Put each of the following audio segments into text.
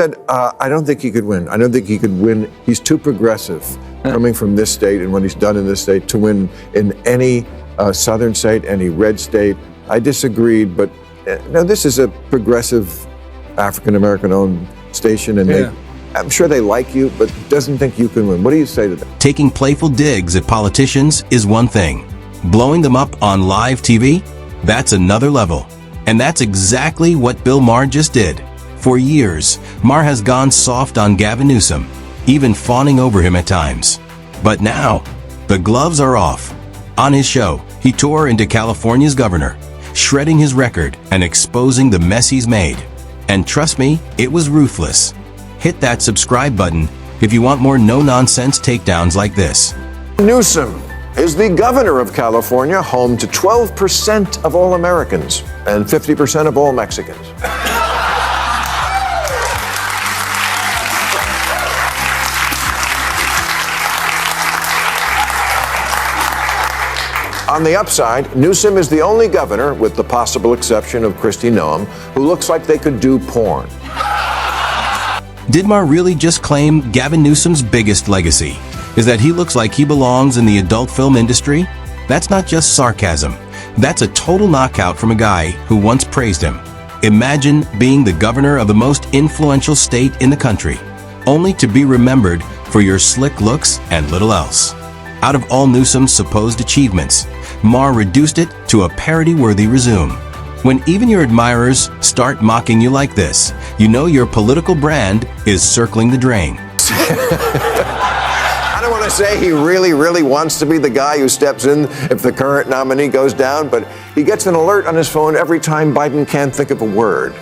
Said, I don't think he could win. I don't think he could win. He's too progressive coming from this state and what he's done in this state to win in any southern state, any red state. I disagreed, but no, this is a progressive African-American owned station, and I'm sure they like you, but doesn't think you can win. What do you say to that? Taking playful digs at politicians is one thing. Blowing them up on live TV? That's another level. And that's exactly what Bill Maher just did. For years, Maher has gone soft on Gavin Newsom, even fawning over him at times. But now, the gloves are off. On his show, he tore into California's governor, shredding his record and exposing the mess he's made. And trust me, it was ruthless. Hit that subscribe button if you want more no-nonsense takedowns like this. Newsom is the governor of California, home to 12% of all Americans and 50% of all Mexicans. On the upside, Newsom is the only governor, with the possible exception of Kristi Noem, who looks like they could do porn. Did Maher really just claim Gavin Newsom's biggest legacy is that he looks like he belongs in the adult film industry? That's not just sarcasm. That's a total knockout from a guy who once praised him. Imagine being the governor of the most influential state in the country, only to be remembered for your slick looks and little else. Out of all Newsom's supposed achievements, Maher reduced it to a parody-worthy resume. When even your admirers start mocking you like this, you know your political brand is circling the drain. I don't want to say he really wants to be the guy who steps in if the current nominee goes down, but he gets an alert on his phone every time Biden can't think of a word.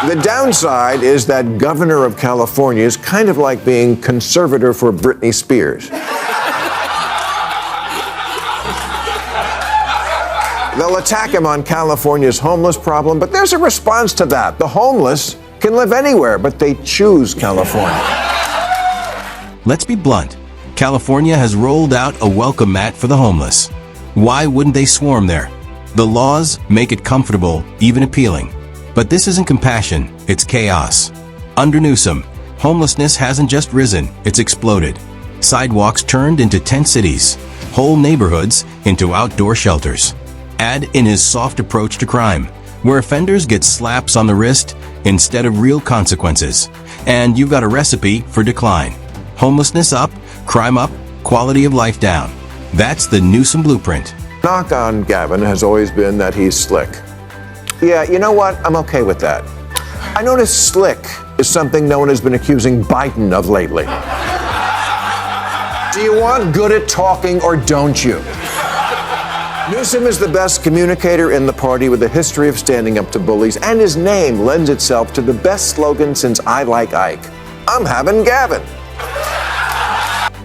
The downside is that governor of California is kind of like being conservator for Britney Spears. They'll attack him on California's homeless problem, but there's a response to that. The homeless can live anywhere, but they choose California. Let's be blunt. California has rolled out a welcome mat for the homeless. Why wouldn't they swarm there? The laws make it comfortable, even appealing. But this isn't compassion, it's chaos. Under Newsom, homelessness hasn't just risen, it's exploded. Sidewalks turned into tent cities, whole neighborhoods into outdoor shelters. Add in his soft approach to crime, where offenders get slaps on the wrist instead of real consequences. And you've got a recipe for decline. Homelessness up, crime up, quality of life down. That's the Newsom blueprint. Knock on Gavin has always been that he's slick. Yeah, you know what? I'm okay with that. I notice slick is something no one has been accusing Biden of lately. Do you want good at talking or don't you? Newsom is the best communicator in the party with a history of standing up to bullies, and his name lends itself to the best slogan since I Like Ike. I'm having Gavin.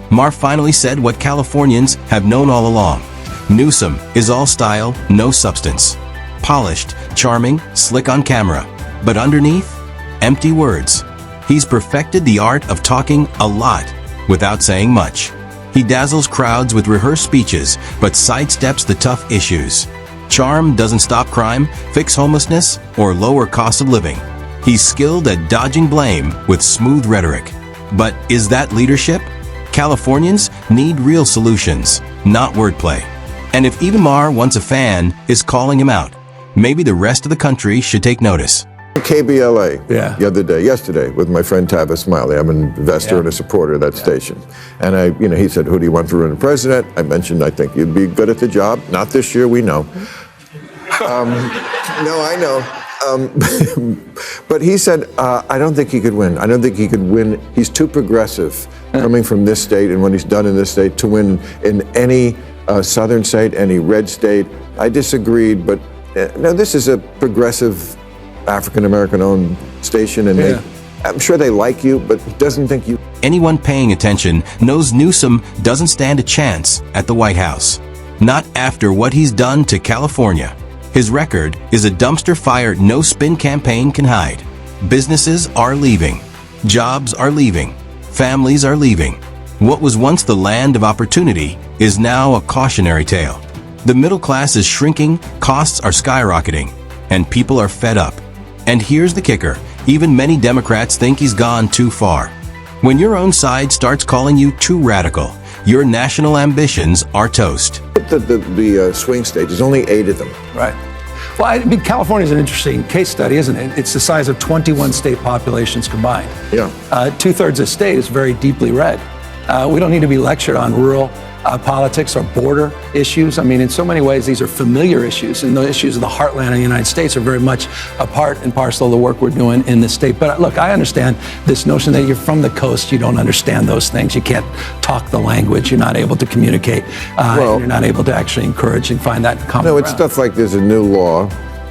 Maher finally said what Californians have known all along. Newsom is all style, no substance. Polished, charming, slick on camera. But underneath, empty words. He's perfected the art of talking a lot without saying much. He dazzles crowds with rehearsed speeches, but sidesteps the tough issues. Charm doesn't stop crime, fix homelessness, or lower cost of living. He's skilled at dodging blame with smooth rhetoric. But is that leadership? Californians need real solutions, not wordplay. And if even Maher, once a fan, is calling him out, maybe the rest of the country should take notice. KBLA yesterday with my friend Tavis Smiley. I'm an investor and a supporter of that station. And he said, who do you want for running president? I mentioned, I think you'd be good at the job. Not this year, we know. No, I know. But he said, I don't think he could win. I don't think he could win. He's too progressive coming from this state and what he's done in this state to win in any southern state, any red state. I disagreed, but no, this is a progressive African-American owned station, and I'm sure they like you, but doesn't think you. Anyone paying attention knows Newsom doesn't stand a chance at the White House. Not after what he's done to California. His record is a dumpster fire no-spin campaign can hide. Businesses are leaving. Jobs are leaving. Families are leaving. What was once the land of opportunity is now a cautionary tale. The middle class is shrinking, costs are skyrocketing, and people are fed up. And here's the kicker. Even many Democrats think he's gone too far. When your own side starts calling you too radical, your national ambitions are toast. The swing states, there's only 8 of them. Right. Well, I mean, California is an interesting case study, isn't it? It's the size of 21 state populations combined. Yeah. 2/3 of the state is very deeply red. We don't need to be lectured on rural politics or border issues. I mean, in so many ways, these are familiar issues, and the issues of the heartland of the United States are very much a part and parcel of the work we're doing in this state. But look, I understand this notion that you're from the coast, you don't understand those things, you can't talk the language, you're not able to communicate, and you're not able to actually encourage and find that common No, it's ground. stuff like there's a new law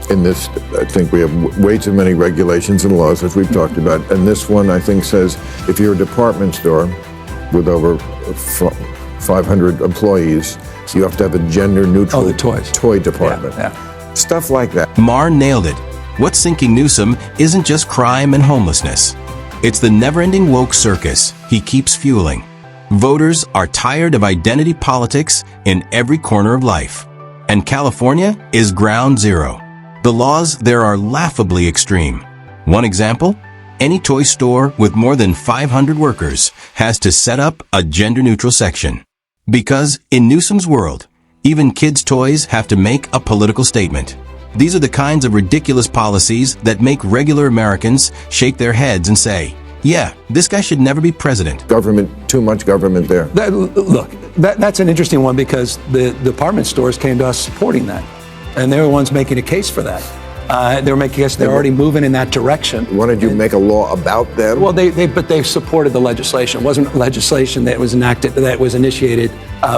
in this. I think we have way too many regulations and laws, as we've talked about. And this one, I think, says if you're a department store with over 500 employees, you have to have a gender-neutral the toys. toy department. Yeah. Stuff like that. Maher nailed it. What's sinking Newsom isn't just crime and homelessness. It's the never-ending woke circus he keeps fueling. Voters are tired of identity politics in every corner of life. And California is ground zero. The laws there are laughably extreme. One example? Any toy store with more than 500 workers has to set up a gender-neutral section. Because in Newsom's world, even kids' toys have to make a political statement. These are the kinds of ridiculous policies that make regular Americans shake their heads and say, yeah, this guy should never be president. Government, too much government there. That's an interesting one because the department stores came to us supporting that. And they were the ones making a case for that. They were making us, they're already moving in that direction. Why did you make a law about them? Well, but they supported the legislation. It wasn't legislation that was enacted, that was initiated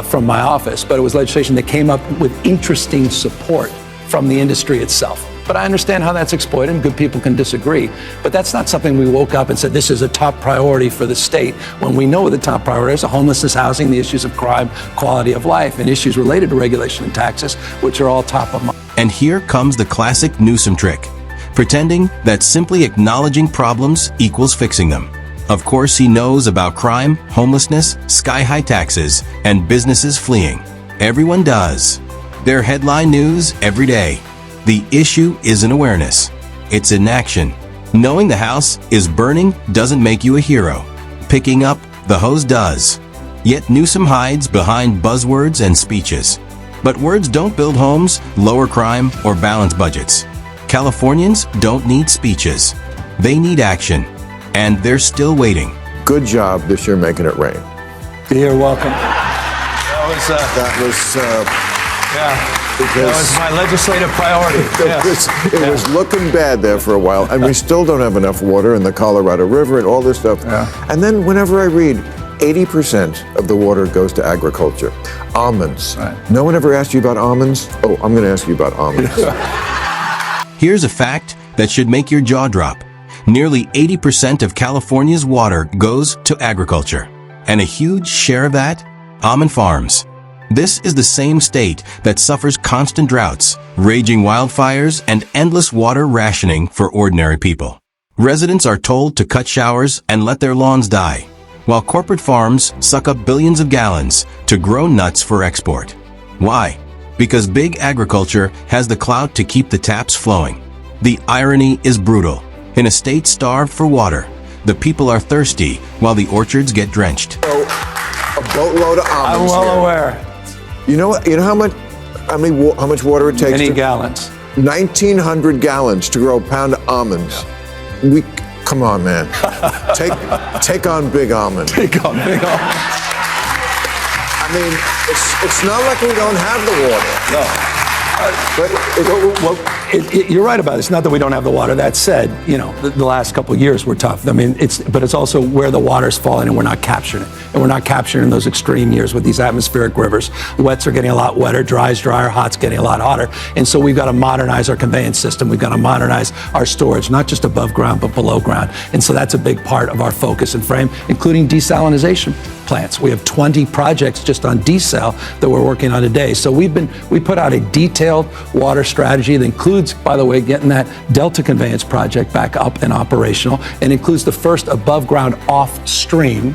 from my office, but it was legislation that came up with interesting support from the industry itself. But I understand how that's exploited, and good people can disagree. But that's not something we woke up and said, this is a top priority for the state, when we know the top priorities are homelessness, housing, the issues of crime, quality of life, and issues related to regulation and taxes, which are all top of mind. And here comes the classic Newsom trick, pretending that simply acknowledging problems equals fixing them. Of course, he knows about crime, homelessness, sky-high taxes, and businesses fleeing. Everyone does. They're headline news every day. The issue isn't awareness. It's inaction. Knowing the house is burning doesn't make you a hero. Picking up the hose does. Yet Newsom hides behind buzzwords and speeches. But words don't build homes, lower crime, or balance budgets. Californians don't need speeches. They need action. And they're still waiting. Good job this year making it rain. You're welcome. That was my legislative priority. It was looking bad there for a while, and we still don't have enough water in the Colorado River and all this stuff. And then whenever I read 80% of the water goes to agriculture. Almonds. Right. No one ever asked you about almonds? Oh, I'm going to ask you about almonds. Here's a fact that should make your jaw drop. Nearly 80% of California's water goes to agriculture. And a huge share of that, almond farms. This is the same state that suffers constant droughts, raging wildfires, and endless water rationing for ordinary people. Residents are told to cut showers and let their lawns die, while corporate farms suck up billions of gallons to grow nuts for export. Why? Because big agriculture has the clout to keep the taps flowing. The irony is brutal. In a state starved for water, the people are thirsty while the orchards get drenched. So, a boatload of I'm almonds well here. aware. You know how much water it takes? Many gallons. 1,900 gallons to grow a pound of almonds. Come on, man. Take on big almonds. Take on big almonds. I mean, it's not like we don't have the water. No. But you're right about it. It's not that we don't have the water. That said, the last couple of years were tough. I mean, but it's also where the water's falling and we're not capturing it. And we're not capturing those extreme years with these atmospheric rivers. Wets are getting a lot wetter, dry's drier, hot's getting a lot hotter. And so we've got to modernize our conveyance system. We've got to modernize our storage, not just above ground, but below ground. And so that's a big part of our focus and frame, including desalinization plants. We have 20 projects just on desal that we're working on today. So we put out a detailed water strategy that includes, by the way, getting that Delta Conveyance project back up and operational, and includes the first above ground off stream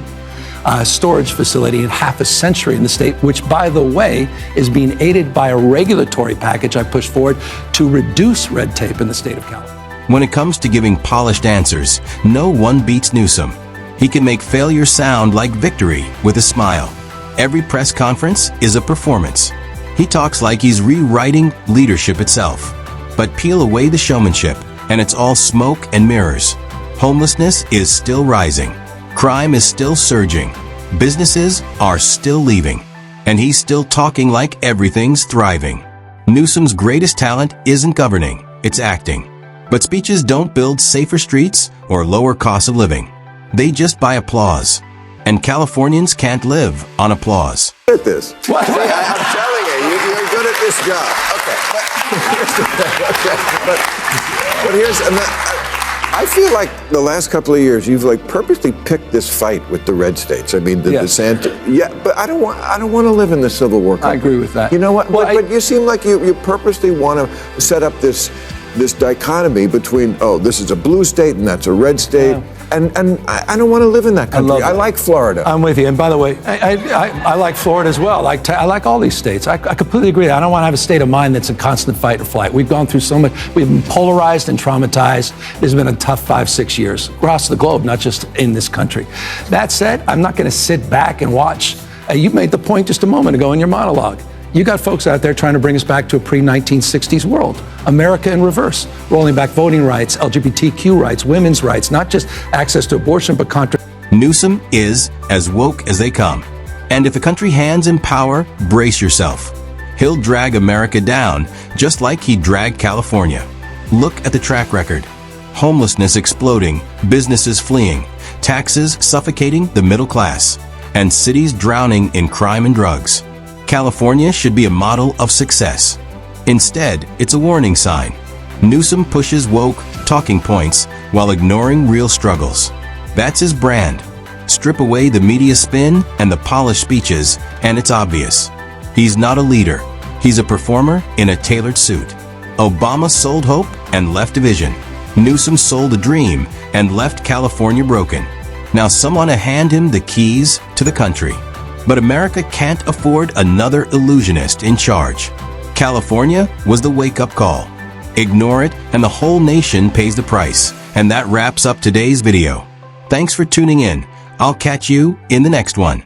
storage facility in half a century in the state, which, by the way, is being aided by a regulatory package I pushed forward to reduce red tape in the state of California. When it comes to giving polished answers, no one beats Newsom. He can make failure sound like victory with a smile. Every press conference is a performance. He talks like he's rewriting leadership itself. But peel away the showmanship, and it's all smoke and mirrors. Homelessness is still rising. Crime is still surging. Businesses are still leaving. And he's still talking like everything's thriving. Newsom's greatest talent isn't governing, it's acting. But speeches don't build safer streets or lower costs of living. They just buy applause. And Californians can't live on applause. Look at this. What? See, I'm telling you're good at this job. Okay. But here's, I feel like the last couple of years you've like purposely picked this fight with the red states. I mean, the DeSantis. Yeah, but I don't want to live in the Civil War country. I agree with that. You know what? Well, but you seem like you purposely want to set up this dichotomy between, oh, this is a blue state and that's a red state. Yeah. And I don't want to live in that country. I like Florida. I'm with you. And by the way, I like Florida as well. I like all these states. I completely agree. I don't want to have a state of mind that's a constant fight or flight. We've gone through so much. We've been polarized and traumatized. It's been a tough 5-6 years across the globe, not just in this country. That said, I'm not going to sit back and watch. You made the point just a moment ago in your monologue. You got folks out there trying to bring us back to a pre-1960s world. America in reverse, rolling back voting rights, LGBTQ rights, women's rights, not just access to abortion, but Newsom is as woke as they come. And if the country hands him power, brace yourself. He'll drag America down, just like he dragged California. Look at the track record. Homelessness exploding, businesses fleeing, taxes suffocating the middle class, and cities drowning in crime and drugs. California should be a model of success. Instead, it's a warning sign. Newsom pushes woke talking points while ignoring real struggles. That's his brand. Strip away the media spin and the polished speeches, and it's obvious. He's not a leader. He's a performer in a tailored suit. Obama sold hope and left division. Newsom sold a dream and left California broken. Now someone to hand him the keys to the country. But America can't afford another illusionist in charge. California was the wake-up call. Ignore it and the whole nation pays the price. And that wraps up today's video. Thanks for tuning in. I'll catch you in the next one.